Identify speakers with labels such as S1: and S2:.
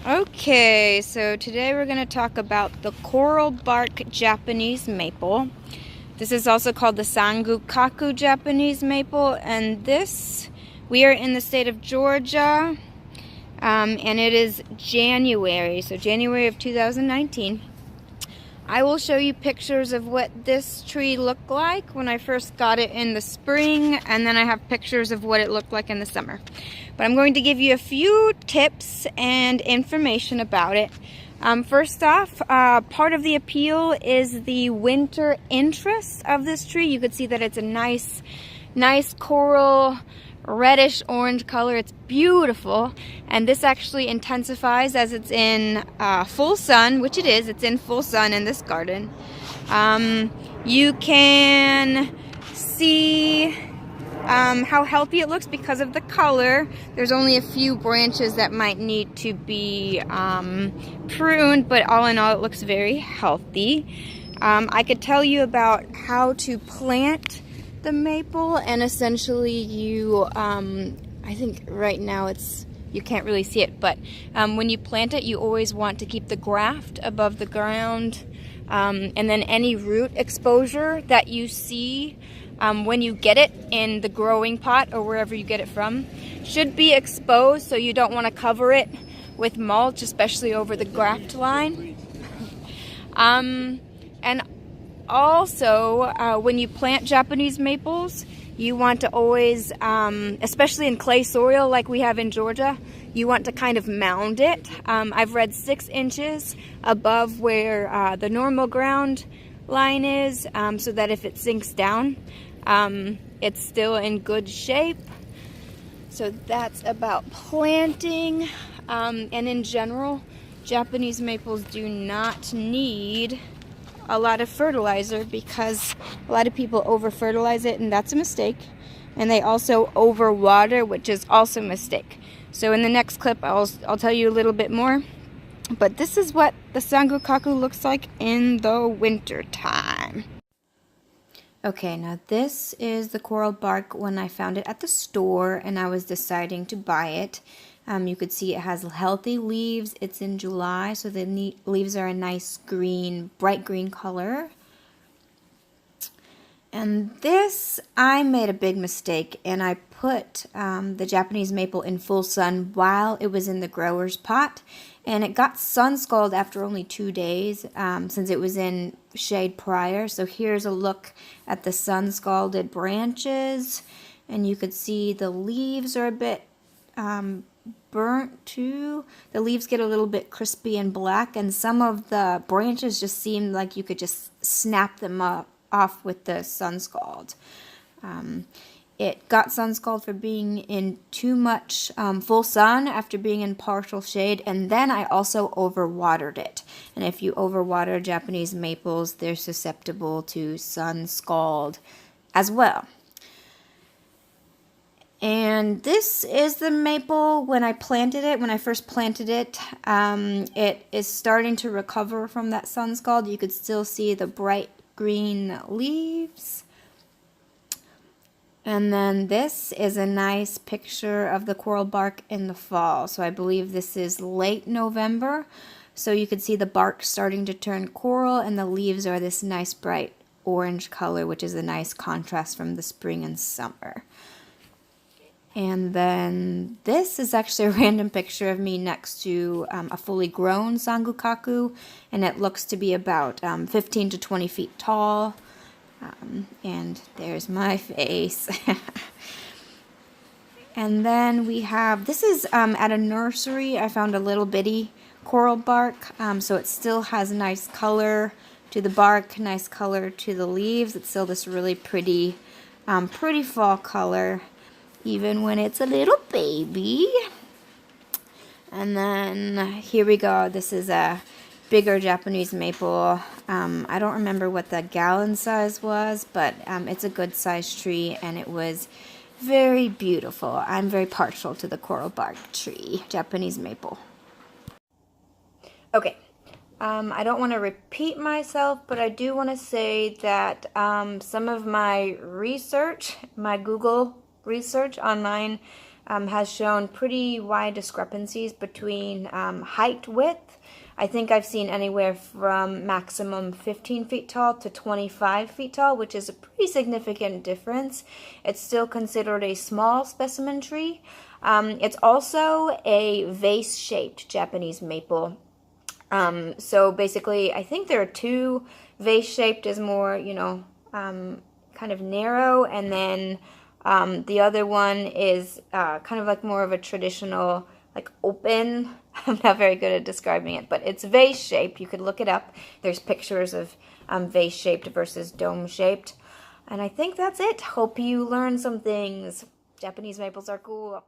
S1: Okay, so today we're going to talk about the coral bark Japanese maple. This is also called the Sangu Kaku Japanese maple, and we are in the state of Georgia, and it is January, so January of 2019. I will show you pictures of what this tree looked like when I first got it in the spring, and then I have pictures of what it looked like in the summer. But I'm going to give you a few tips and information about it. First off, part of the appeal is the winter interest of this tree. You could see that it's a nice coral reddish orange color. It's beautiful, and this actually intensifies as it's in full sun, which it is. It's in full sun in this garden. You can see how healthy it looks because of the color. There's only a few branches that might need to be pruned, but all in all it looks very healthy. I could tell you about how to plant the maple, and essentially you I think right now you can't really see it, but when you plant it, you always want to keep the graft above the ground, and then any root exposure that you see when you get it in the growing pot or wherever you get it from should be exposed, so you don't want to cover it with mulch, especially over the graft line. And also, when you plant Japanese maples, you want to always, especially in clay soil like we have in Georgia, you want to kind of mound it. I've read 6 inches above where the normal ground line is, so that if it sinks down, it's still in good shape. So that's about planting. And in general, Japanese maples do not need a lot of fertilizer because a lot of people over fertilize it, and that's a mistake. And they also overwater, which is also a mistake. So in the next clip I'll tell you a little bit more, but this is what the Sangu Kaku looks like in the winter time. Okay, now this is the coral bark when I found it at the store and I was deciding to buy it. You could see it has healthy leaves. It's in July, so the leaves are a nice green, bright green color. And this, I made a big mistake, and I put the Japanese maple in full sun while it was in the grower's pot. And it got sun scalded after only 2 days, since it was in shade prior. So here's a look at the sun scalded branches. And you could see the leaves are a bit burnt too. The leaves get a little bit crispy and black, and some of the branches just seem like you could just snap them off with the sun scald. It got sun scald for being in too much full sun after being in partial shade, and then I also overwatered it. And if you overwater Japanese maples, they're susceptible to sun scald as well. And this is the maple when I planted it, when I first planted it. It is starting to recover from that sun scald. You could still see the bright green leaves. And then this is a nice picture of the coral bark in the fall. So I believe this is late November. So you could see the bark starting to turn coral, and the leaves are this nice bright orange color, which is a nice contrast from the spring and summer. And then this is actually a random picture of me next to a fully grown Sangu Kaku, and it looks to be about 15 to 20 feet tall. And there's my face. And then we have, this is at a nursery. I found a little bitty coral bark, so it still has nice color to the bark, nice color to the leaves. It's still this really pretty fall color, even when it's a little baby. And then here we go. This is a bigger Japanese maple. I don't remember what the gallon size was, but it's a good sized tree, and it was very beautiful. I'm very partial to the coral bark tree, Japanese maple. Okay, I don't want to repeat myself, but I do want to say that some of my research, my Google research online, has shown pretty wide discrepancies between height width. I think I've seen anywhere from maximum 15 feet tall to 25 feet tall, which is a pretty significant difference. It's still considered a small specimen tree. It's also a vase-shaped Japanese maple. So basically, I think there are two. Vase-shaped is more, kind of narrow, and then the other one is kind of like more of a traditional, like open. I'm not very good at describing it, but it's vase-shaped. You could look it up. There's pictures of vase-shaped versus dome-shaped. And I think that's it. Hope you learned some things. Japanese maples are cool.